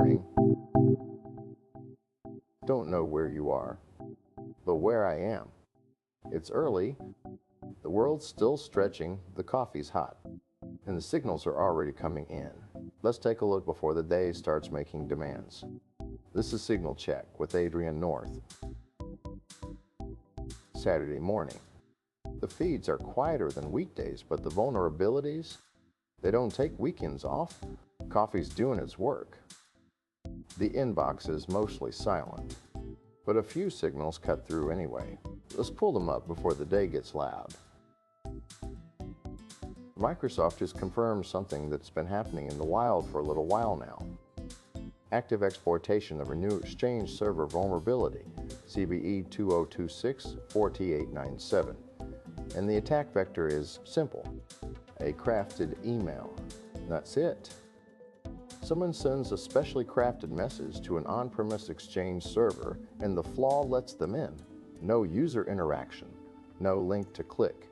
morning. Don't know where you are, but where I am. It's early, the world's still stretching, the coffee's hot, and the signals are already coming in. Let's take a look before the day starts making demands. This is Signal Check with Adrian North. Saturday morning. The feeds are quieter than weekdays, but the vulnerabilities, they don't take weekends off. Coffee's doing its work. The inbox is mostly silent, but a few signals cut through anyway. Let's pull them up before the day gets loud. Microsoft has confirmed something that's been happening in the wild for a little while now. Active exploitation of a new Exchange server vulnerability, CVE 2026-4T897. And the attack vector is simple, a crafted email. That's it. Someone sends a specially crafted message to an on-premise Exchange server, and the flaw lets them in. No user interaction, no link to click,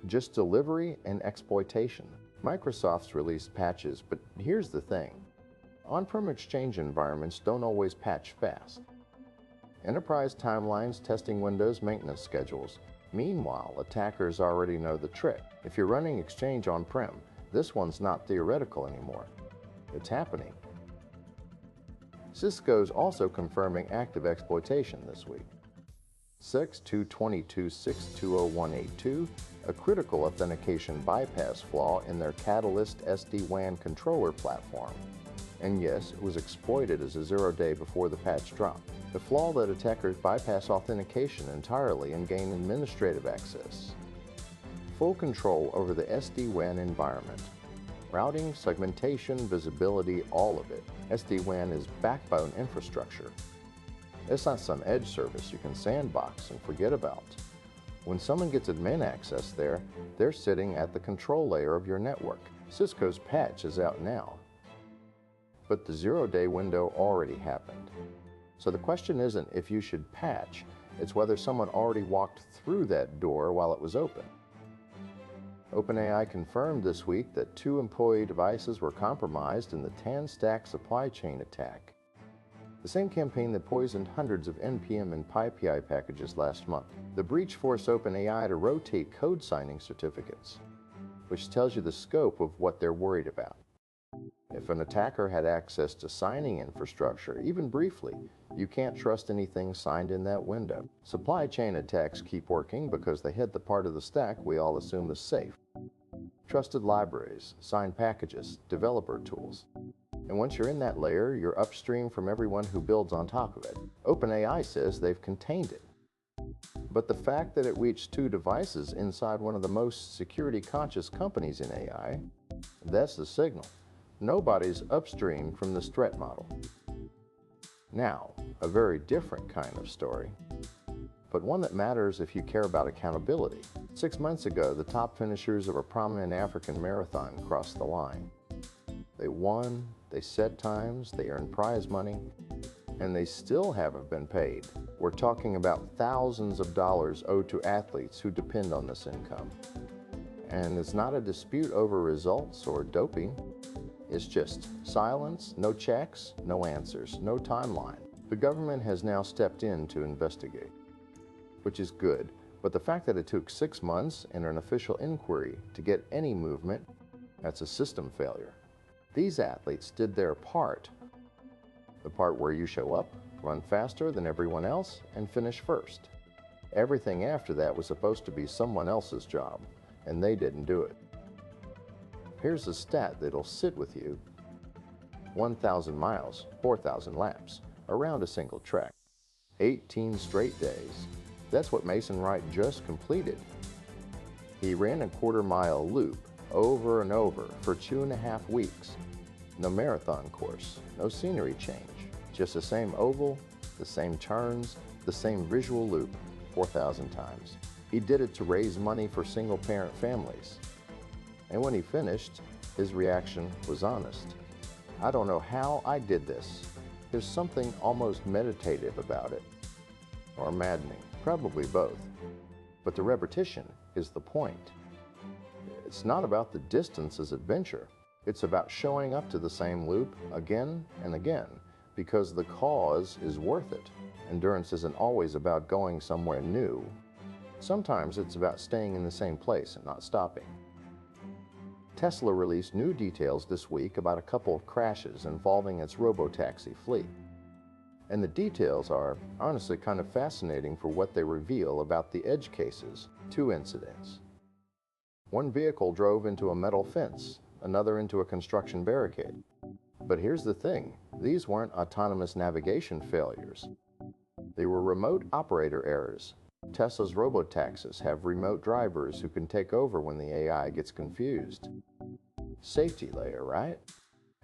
just delivery and exploitation. Microsoft's released patches, but here's the thing. On-prem Exchange environments don't always patch fast. Enterprise timelines, testing windows, maintenance schedules. Meanwhile, attackers already know the trick. If you're running Exchange on-prem, this one's not theoretical anymore. It's happening. Cisco's also confirming active exploitation this week. 6.222.6.20182, a critical authentication bypass flaw in their Catalyst SD-WAN controller platform. And yes, it was exploited as a 0-day before the patch dropped. The flaw that attackers bypass authentication entirely and gain administrative access. Full control over the SD-WAN environment. Routing, segmentation, visibility, all of it. SD-WAN is backbone infrastructure. It's not some edge service you can sandbox and forget about. When someone gets admin access there, they're sitting at the control layer of your network. Cisco's patch is out now. But the 0-day window already happened. So the question isn't if you should patch, it's whether someone already walked through that door while it was open. OpenAI confirmed this week that 2 employee devices were compromised in the TAN-Stack supply chain attack. The same campaign that poisoned hundreds of NPM and PyPI packages last month. The breach forced OpenAI to rotate code signing certificates, which tells you the scope of what they're worried about. If an attacker had access to signing infrastructure, even briefly, you can't trust anything signed in that window. Supply chain attacks keep working because they hit the part of the stack we all assume is safe. Trusted libraries, signed packages, developer tools. And once you're in that layer, you're upstream from everyone who builds on top of it. OpenAI says they've contained it. But the fact that it reached 2 devices inside one of the most security-conscious companies in AI, that's the signal. Nobody's upstream from this threat model. Now, a very different kind of story, but one that matters if you care about accountability. 6 months ago, the top finishers of a prominent African marathon crossed the line. They won, they set times, they earned prize money, and they still haven't been paid. We're talking about thousands of dollars owed to athletes who depend on this income. And it's not a dispute over results or doping. It's just silence, no checks, no answers, no timeline. The government has now stepped in to investigate, which is good, but the fact that it took 6 months and an official inquiry to get any movement, that's a system failure. These athletes did their part, the part where you show up, run faster than everyone else, and finish first. Everything after that was supposed to be someone else's job, and they didn't do it. Here's a stat that'll sit with you. 1,000 miles, 4,000 laps, around a single track. 18 straight days. That's what Mason Wright just completed. He ran a quarter-mile loop over and over for 2.5 weeks. No marathon course, no scenery change, just the same oval, the same turns, the same visual loop 4,000 times. He did it to raise money for single-parent families. And when he finished, his reaction was honest. I don't know how I did this. There's something almost meditative about it. Or maddening, probably both. But the repetition is the point. It's not about the distance as adventure. It's about showing up to the same loop again and again, because the cause is worth it. Endurance isn't always about going somewhere new. Sometimes it's about staying in the same place and not stopping. Tesla released new details this week about a couple of crashes involving its robotaxi fleet. And the details are honestly kind of fascinating for what they reveal about the edge cases. 2 incidents. One vehicle drove into a metal fence, another into a construction barricade. But here's the thing, these weren't autonomous navigation failures. They were remote operator errors. Tesla's robotaxis have remote drivers who can take over when the AI gets confused. Safety layer, right?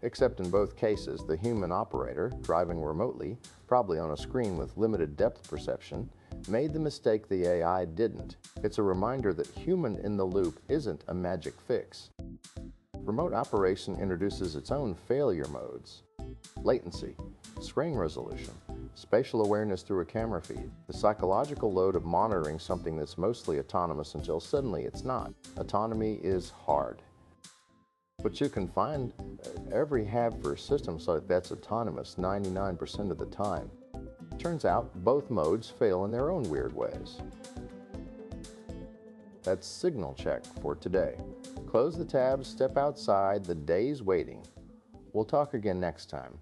Except in both cases, the human operator, driving remotely, probably on a screen with limited depth perception, made the mistake the AI didn't. It's a reminder that human in the loop isn't a magic fix. Remote operation introduces its own failure modes. Latency, screen resolution, spatial awareness through a camera feed, the psychological load of monitoring something that's mostly autonomous until suddenly it's not. Autonomy is hard. But you can find every have for systems like that's autonomous 99% of the time. Turns out both modes fail in their own weird ways. That's Signal Check for today. Close the tabs, step outside, the day's waiting. We'll talk again next time.